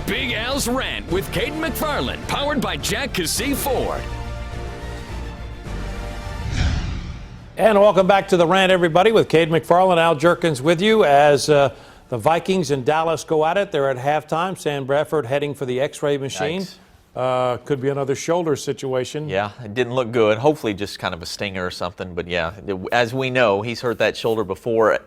Big Al's Rant with Cayden McFarland, powered by Jack Cassee Ford. And welcome back to the Rant, everybody, with Cayden McFarland, Al Jerkins with you as the Vikings and Dallas go at it. They're at halftime. Sam Bradford heading for the X-ray machine. Could be another shoulder situation. Yeah, it didn't look good. Hopefully just kind of a stinger or something. But, yeah, as we know, he's hurt that shoulder before.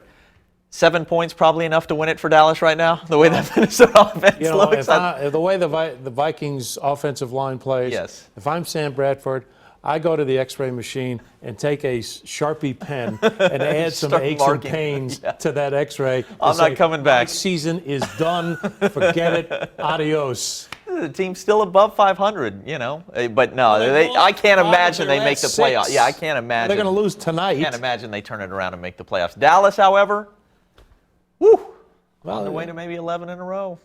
7 points probably enough to win it for Dallas right now, the way that Minnesota offense looks. The way the Vikings offensive line plays, yes. If I'm Sam Bradford, I go to the X-ray machine and take a Sharpie pen and add some aches and pains to that X-ray. I'm not coming back. My season is done. Forget it. Adios. The team's still above 500, you know. But no, I can't imagine they make the playoffs. Yeah, I can't imagine. They're going to lose tonight. I can't imagine they turn it around and make the playoffs. Dallas, however, on their way to maybe 11 in a row.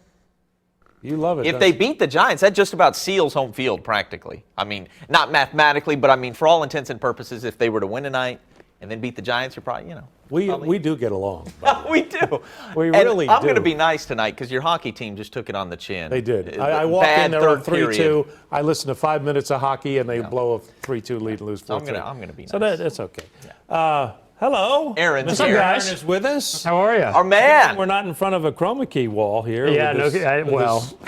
You love it. If they beat the Giants, that just about seals home field practically. I mean, not mathematically, but I mean, for all intents and purposes, if they were to win tonight and then beat the Giants, you're probably, you know. We do get along. We do. We really do. I'm going to be nice tonight because your hockey team just took it on the chin. They did. I walk in there on 3-2. I listen to 5 minutes of hockey, and they blow a 3-2 lead and lose 4-3. I'm going to be nice. So that's okay. Yeah. Hello. Aaron's here. here. Aaron is with us. How are you? Our man. We're not in front of a chroma key wall here. Yeah,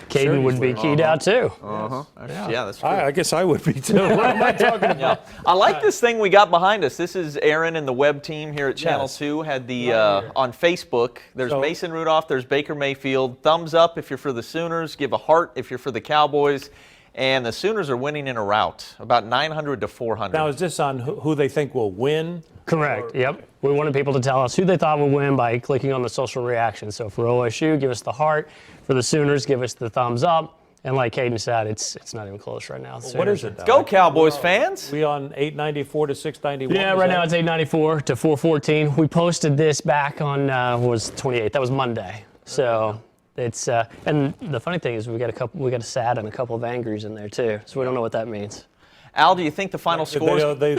Cayden would be keyed out too. Yeah, that's true. I guess I would be too. What am I talking about? I like this thing we got behind us. This is Aaron and the web team here at Channel 2. Had the on Facebook. There's Mason Rudolph. There's Baker Mayfield. Thumbs up if you're for the Sooners. Give a heart if you're for the Cowboys. And the Sooners are winning in a rout, about 900 to 400. Now, is this on who they think will win? Correct. Yep. We wanted people to tell us who they thought would win by clicking on the social reaction. So for OSU, give us the heart. For the Sooners, give us the thumbs up. And like Cayden said, it's not even close right now. What is it? Let's go, Cowboys fans. We on 894 to 691? Yeah, right now it's 894 to 414. We posted this back on was 28th. That was Monday. So it's and the funny thing is we got a sad and a couple of angries in there too. So we don't know what that means. Al, do you think the final score? They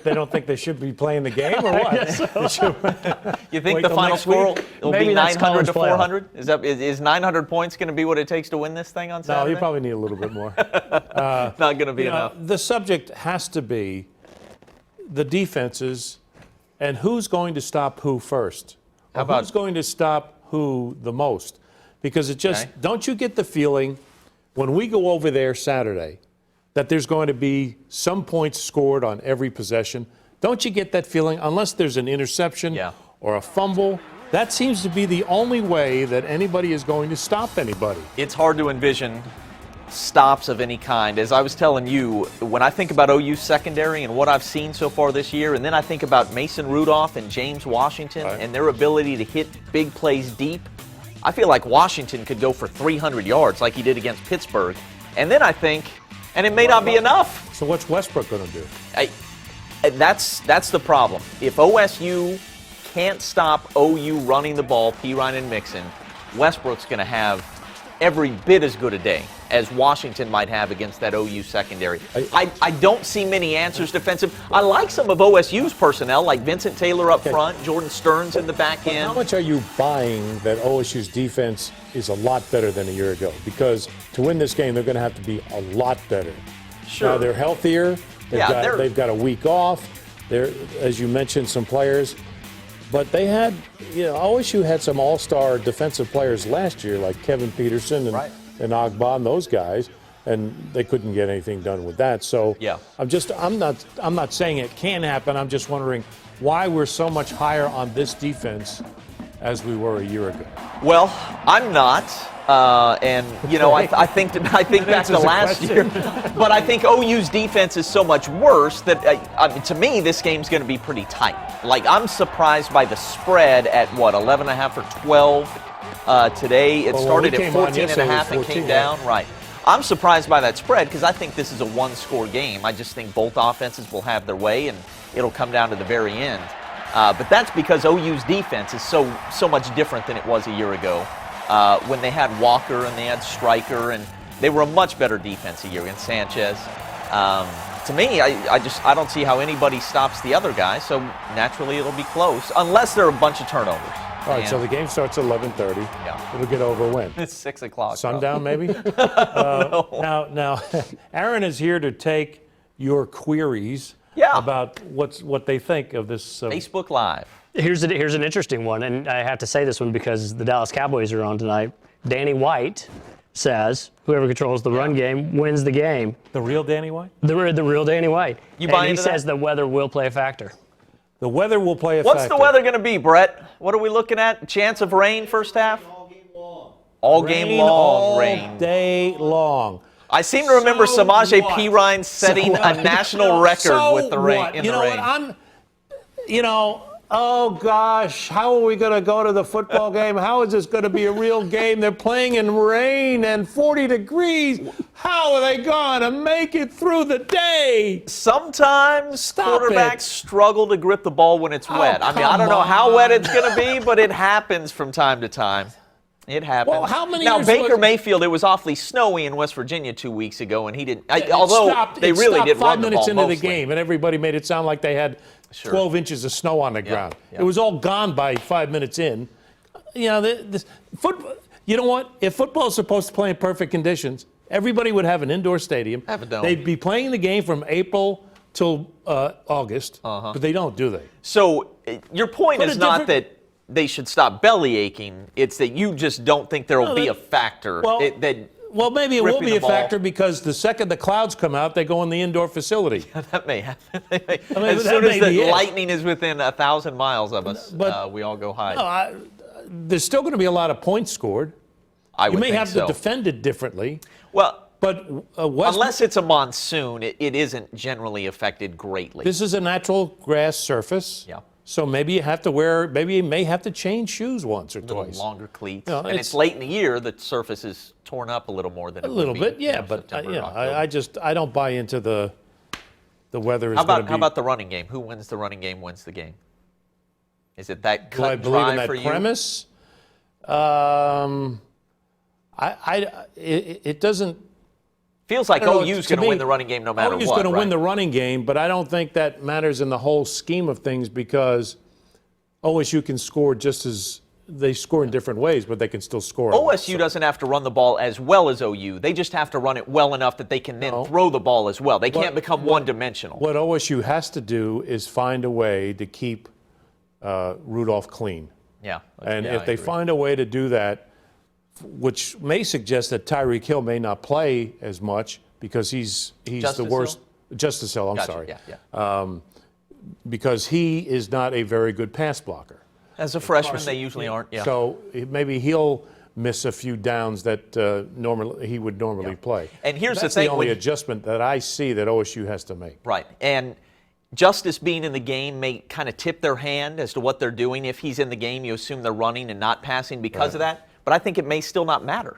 don't think they should be playing the game, or what? You think the final score will be 900 to 400? Is 900 points going to be what it takes to win this thing on Saturday? No, you probably need a little bit more. Not going to be enough. The subject has to be the defenses and who's going to stop who first. Who's going to stop who the most? Because it just don't you get the feeling when we go over there Saturday that there's going to be some points scored on every possession? Don't you get that feeling? Unless there's an interception or a fumble, that seems to be the only way that anybody is going to stop anybody. It's hard to envision stops of any kind. As I was telling you, when I think about OU secondary and what I've seen so far this year, and then I think about Mason Rudolph and James Washington and their ability to hit big plays deep, I feel like Washington could go for 300 yards like he did against Pittsburgh. And then I think, and it may not be enough. So what's Westbrook going to do? That's the problem. If OSU can't stop OU running the ball, Pirine and Mixon, Westbrook's going to have every bit as good a day as Washington might have against that OU secondary. I don't see many answers defensive. I like some of OSU's personnel, like Vincent Taylor up front, Jordan Stearns in the back end. How much are you buying that OSU's defense is a lot better than a year ago? Because to win this game, they're going to have to be a lot better. Sure. Now, they're healthier. They've got a week off. They're, as you mentioned, some players. But they had, OSU had some all-star defensive players last year, like Kevin Peterson and Agba and those guys, and they couldn't get anything done with that. So I'm not saying it can happen. I'm just wondering why we're so much higher on this defense as we were a year ago. Well, I'm not. I think back to last year. But I think OU's defense is so much worse that, to me, this game's going to be pretty tight. Like, I'm surprised by the spread at, 11.5 or 12 today. It started at 14.5 and came down. Right. I'm surprised by that spread because I think this is a one-score game. I just think both offenses will have their way, and it'll come down to the very end. But that's because OU's defense is so much different than it was a year ago. When they had Walker and they had Stryker, and they were a much better defense a year against Sanchez. To me, I don't see how anybody stops the other guy, so naturally it'll be close, unless there are a bunch of turnovers. All right, so the game starts at 11:30. Yeah. It'll get over when? It's 6 o'clock. Sundown, maybe? No. Now, Aaron is here to take your queries about what they think of this. Facebook Live. Here's an interesting one, and I have to say this one because the Dallas Cowboys are on tonight. Danny White says whoever controls the run game wins the game. The real Danny White? The real Danny White. You buy and he into says that? the weather will play a factor. The weather will play a What's factor. the weather going to be, Brett? What are we looking at? Chance of rain first half? All game long. All game long all rain. day long. I seem to remember So Samaje what? Perine setting So a what? national record with the rain. What? In you the know rain. what? Oh gosh, how are we going to go to the football game? How is this going to be a real game? They're playing in rain and 40 degrees. How are they going to make it through the day? Sometimes Stop quarterbacks it. struggle to grip the ball when it's wet. I mean, I don't know how wet it's going to be, but it happens from time to time. It happens. Well, how many now, years Baker was- Mayfield, it was awfully snowy in West Virginia 2 weeks ago, and he didn't. It Although stopped- they it really stopped did 5 run the minutes ball into the mostly. game, and everybody made it sound like they had 12 inches of snow on the ground. yeah. It was all gone by 5 minutes in. You know, you know what? If football is supposed to play in perfect conditions, everybody would have an indoor stadium. Have a dome. They'd be playing the game from April till August, but they don't, do they? So your point But is a not different- that they should stop belly aching. It's that you just don't think there will be a factor. Well, maybe it will ripping be the a ball. factor because the second the clouds come out, they go in the indoor facility. That may happen. As that soon as may the be it. lightning is within 1,000 miles of us, But- we all go hide. There's still going to be a lot of points scored. I You would may think have so. to defend it differently. Well, But West, unless it's a monsoon, it isn't generally affected greatly. this is a natural grass surface. Yeah. So maybe you may have to change shoes once or Little twice. longer cleats. No, and it's- it's late in the year, the surface is torn up a little more than A little bit, yeah. But I don't buy into the weather is How going to about be. how about the running game? Who wins the running game wins the game. Is it that do cut I and believe dry in that for you? premise? It doesn't. Feels like I don't know, OU's to going to me, win the running game no matter OU's what. going to right? win the running game, but I don't think that matters in the whole scheme of things because OSU can score just as they score in different ways, but they can still score. OSU doesn't have to run the ball as well as OU. They just have to run it well enough that they can then throw the ball as well. They can't become one-dimensional. What OSU has to do is find a way to keep Rudolph clean. Yeah. And yeah, if they I agree. find a way to do that, which may suggest that Tyreek Hill may not play as much because he's Justice the worst. Hill? Justice Hill, I'm Gotcha, sorry. Yeah. Because he is not a very good pass blocker. As a freshman, they usually aren't. Yeah. So maybe he'll miss a few downs that he would normally play. And here's That's the thing, the only when- adjustment that I see that OSU has to make. Right. And Justice being in the game may kind of tip their hand as to what they're doing. If he's in the game, you assume they're running and not passing because of that. But I think it may still not matter.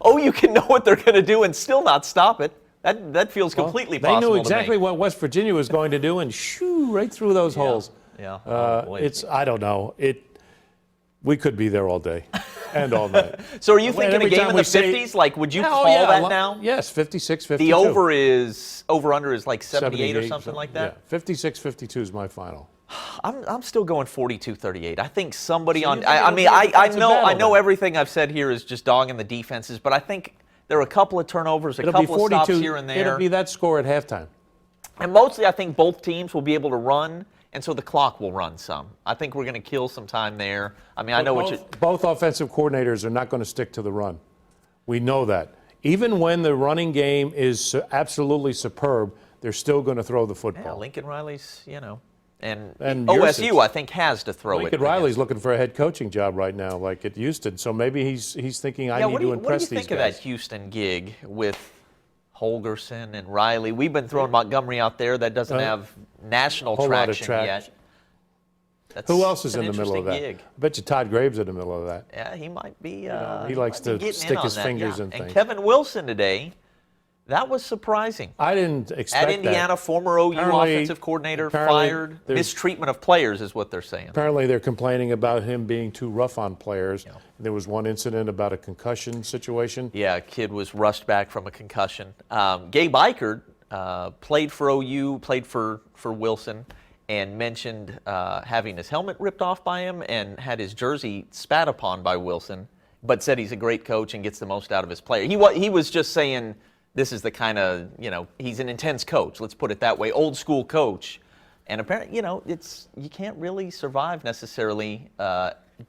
You can know what they're going to do and still not stop it. That feels completely They possible knew exactly to me. what West Virginia was going to do and shoo, right through those holes. Yeah. Oh, boy. I don't know. We could be there all day and all night. So are you thinking a every game time in we the say- 50s? Like, would you Oh, call yeah, that now? Yes, 56, 52. The over-under is like 78 or something like that? Yeah, 56, 52 is my final. I'm still going 42-38. I think somebody So you on. think I it'll mean, be a I defensive know battle then? everything I've said here is just dogging the defenses, but I think there are a couple of turnovers, a It'll be couple of stops 42. here and there, It'll be that score at halftime. and mostly I think both teams will be able to run, and so the clock will run some. I think we're going to kill some time there. I mean, I know what you. Both offensive coordinators are not going to stick to the run. We know that. Even when the running game is absolutely superb, they're still going to throw the Yeah, football. Lincoln Riley's, and And OSU Yursich. I think has to throw Lincoln it. Riley's looking for a head coaching job right now, like at Houston. So maybe he's thinking, I Yeah, need what do to you impress think these of guys. that Houston gig with Holgerson and Riley? We've been throwing Montgomery out there. That doesn't have national whole lot of traction yet. That's Who else is an in the middle of that? interesting gig. I bet you Todd Graves in the middle of that. Yeah, he might be. he likes might be to getting stick in on his that, fingers yeah. in And things. Kevin Wilson today, that was surprising. I didn't expect At Indiana, that. former OU Apparently- offensive coordinator apparently fired. there's- Mistreatment of players is what they're saying. Apparently, they're complaining about him being too rough on players. There was one incident about a concussion situation. Yeah, a kid was rushed back from a concussion. Gabe Eichert played for OU, played for Wilson, and mentioned having his helmet ripped off by him and had his jersey spat upon by Wilson, but said he's a great coach and gets the most out of his player. He was just saying this is the kind of, he's an intense coach, let's put it that way, old school coach. And apparently, you can't really survive necessarily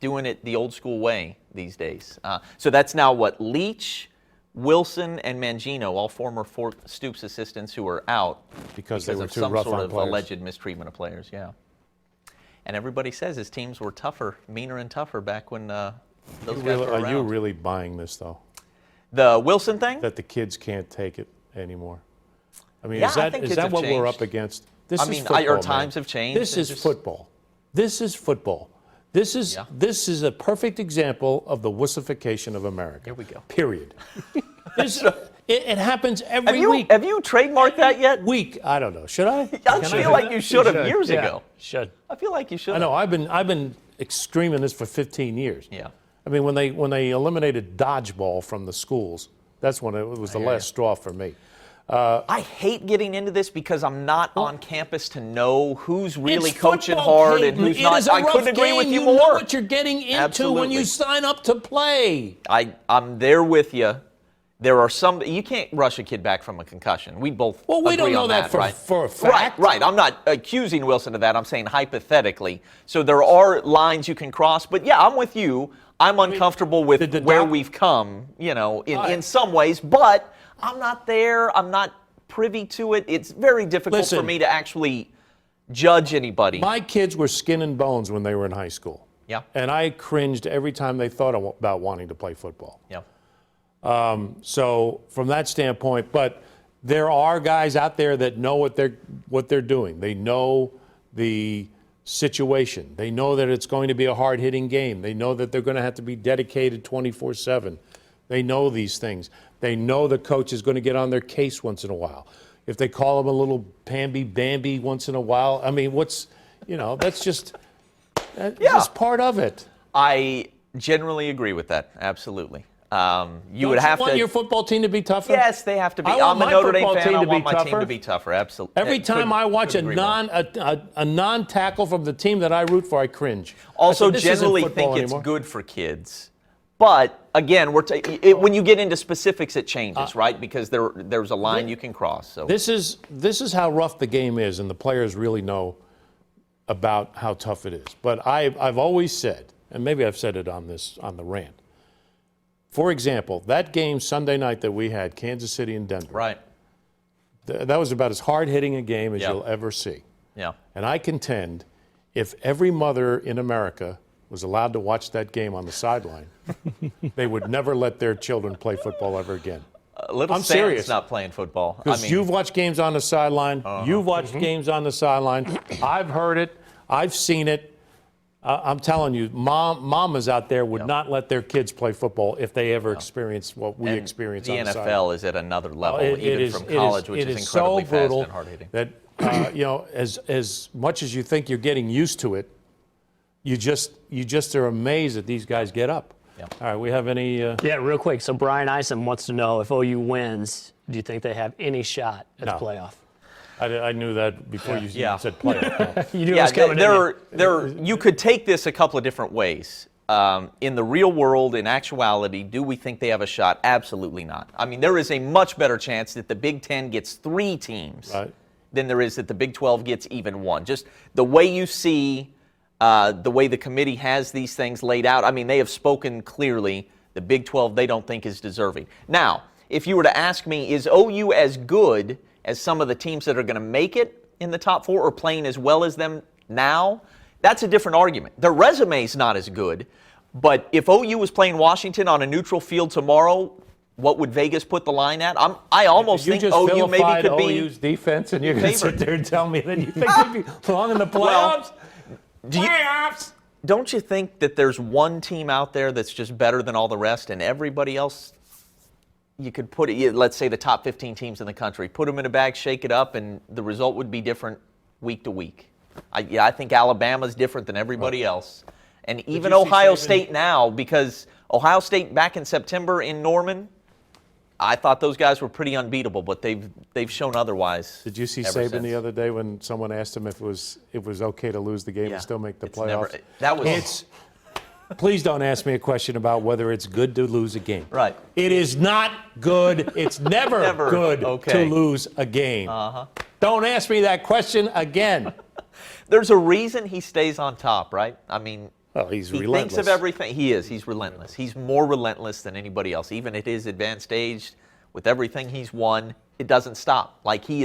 doing it the old school way these days. So that's now what, Leach, Wilson, and Mangino, all former Fort Stoops assistants who are out because they were of too some rough sort on of players. alleged mistreatment of players, yeah. And everybody says his teams were tougher, meaner and tougher back when those guys were around. Are you really buying this, though? The Wilson thing? That the kids can't take it anymore. I mean, Yeah, is I that think is kids that have what we're changed. up against? This is our football, times man. have changed. This is football. This is football. This is a perfect example of the wussification of America. Here we go. Period. It happens every week. Have you trademarked that yet? Week. I don't know. Should I? I feel like you should have years Yeah, ago. should. I feel like you should. I know. I've been screaming this for 15 years. Yeah. I mean, when they eliminated dodgeball from the schools, that's when it was the last straw for me. I hate getting into this because I'm not on campus to know who's really It's coaching football, hard Cayden. and who's It not. is a I couldn't rough agree with game. you You more. know what you're getting into when Absolutely. you sign up to play. I'm there with you. There are some. You can't rush a kid back from a concussion. We both. Well, we don't agree know on that right? for a fact. Right. I'm not accusing Wilson of that. I'm saying hypothetically. So there are lines you can cross. But yeah, I'm with you. I'm uncomfortable with where we've come, in some ways. But I'm not there. I'm not privy to it. It's very difficult for me to actually judge anybody. My kids were skin and bones when they were in high school. Yeah. And I cringed every time they thought about wanting to play football. Yeah. So from that standpoint, but there are guys out there that know what they're doing. They know the situation. They know that it's going to be a hard-hitting game. They know that they're going to have to be dedicated 24/7. They know these things. They know the coach is going to get on their case once in a while. If they call him a little Bambi once in a while, I mean, that's just part of it. I generally agree with that. Absolutely. You Don't want your football team to be tougher? Yes, they have to be. I want I'm a my Notre Dame football fan. team I to want be my team tougher. to be tougher. Absolutely. Every time I watch a non-tackle from the team that I root for, I cringe. Also, this isn't generally football think it's anymore. good for kids. But again, when you get into specifics, it changes, right? Because there's a line you can cross. So this is how rough the game is, and the players really know about how tough it is. But I've always said, and maybe I've said it on the rant. For example, that game Sunday night that we had, Kansas City and Denver. Right. That was about as hard-hitting a game as Yeah. you'll ever see. Yeah. And I contend, if every mother in America was allowed to watch that game on the sideline, they would never let their children play football ever again. Little I'm Sam's serious. not playing football. Because you've watched games on the sideline. You've watched games on the sideline. I've heard it. I've seen it. I'm telling you, mamas out there would not let their kids play football if they ever experienced what we experience the on the NFL sideline. is at another level, It even is- from it is- college, which it is is incredibly so fast brutal and hard-hitting. that as much as you think you're getting used to it, you just are amazed that these guys get up. Yeah. All right, we have any? Yeah, real quick. So Brian Isom wants to know if OU wins, do you think they have any shot at No. the playoff? I knew that before you said playoff. You knew it was coming in. You could take this a couple of different ways. In the real world, in actuality, do we think they have a shot? Absolutely not. I mean, there is a much better chance that the Big Ten gets 3 teams than there is that the Big 12 gets even 1. Just the way you see, the way the committee has these things laid out, I mean, they have spoken clearly. The Big 12, they don't think is deserving. Now, if you were to ask me, is OU as good as some of the teams that are going to make it in the top 4 or playing as well as them now? That's a different argument. Their resume's not as good, but if OU was playing Washington on a neutral field tomorrow, what would Vegas put the line at? I almost think OU maybe could be OU's defense, and you're going to favored. sit there and tell me that you think they'd be belong in the playoffs? Playoffs! Don't you think that there's one team out there that's just better than all the rest, and everybody else, you could put it, let's say the top 15 teams in the country, put them in a bag, shake it up, and the result would be different week to week. I think Alabama's different than everybody else. And even you see Ohio Saban- State now, because Ohio State back in September in Norman, I thought those guys were pretty unbeatable, but they've shown otherwise. Did you see ever Saban since. the other day when someone asked him if it was okay to lose the game and still make the It's playoffs? never- Please don't ask me a question about whether it's good to lose a game. Right. It is not good. It's never good to lose a game. Don't ask me that question again. There's a reason he stays on top, right? I mean, Well, he's he relentless. thinks of everything. He is. He's relentless. He's more relentless than anybody else. Even at his advanced age, with everything he's won, it doesn't stop. Like he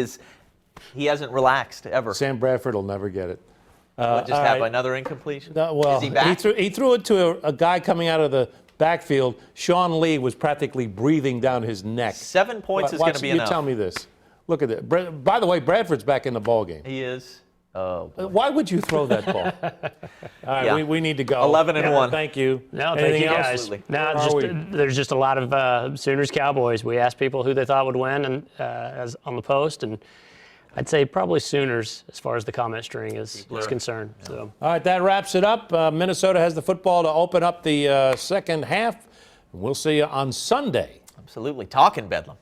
hasn't relaxed ever. Sam Bradford will never get it. Just have another incompletion? No, well, is he back? he threw it to a guy coming out of the backfield. Sean Lee was practically breathing down his neck. 7 points is going to be enough. You tell me this. Look at it. By the way, Bradford's back in the ball game. He is. Oh, boy. Why would you throw that ball? All right, Yeah. we need to go. 11-1. Thank you. No, thank Anything you else? guys. Absolutely. No, Where are we? there's just a lot of Sooners Cowboys. We asked people who they thought would win, and as on the post, and I'd say probably Sooners as far as the comment string is concerned. So. All right, that wraps it up. Minnesota has the football to open up the second half. We'll see you on Sunday. Absolutely. Talking Bedlam.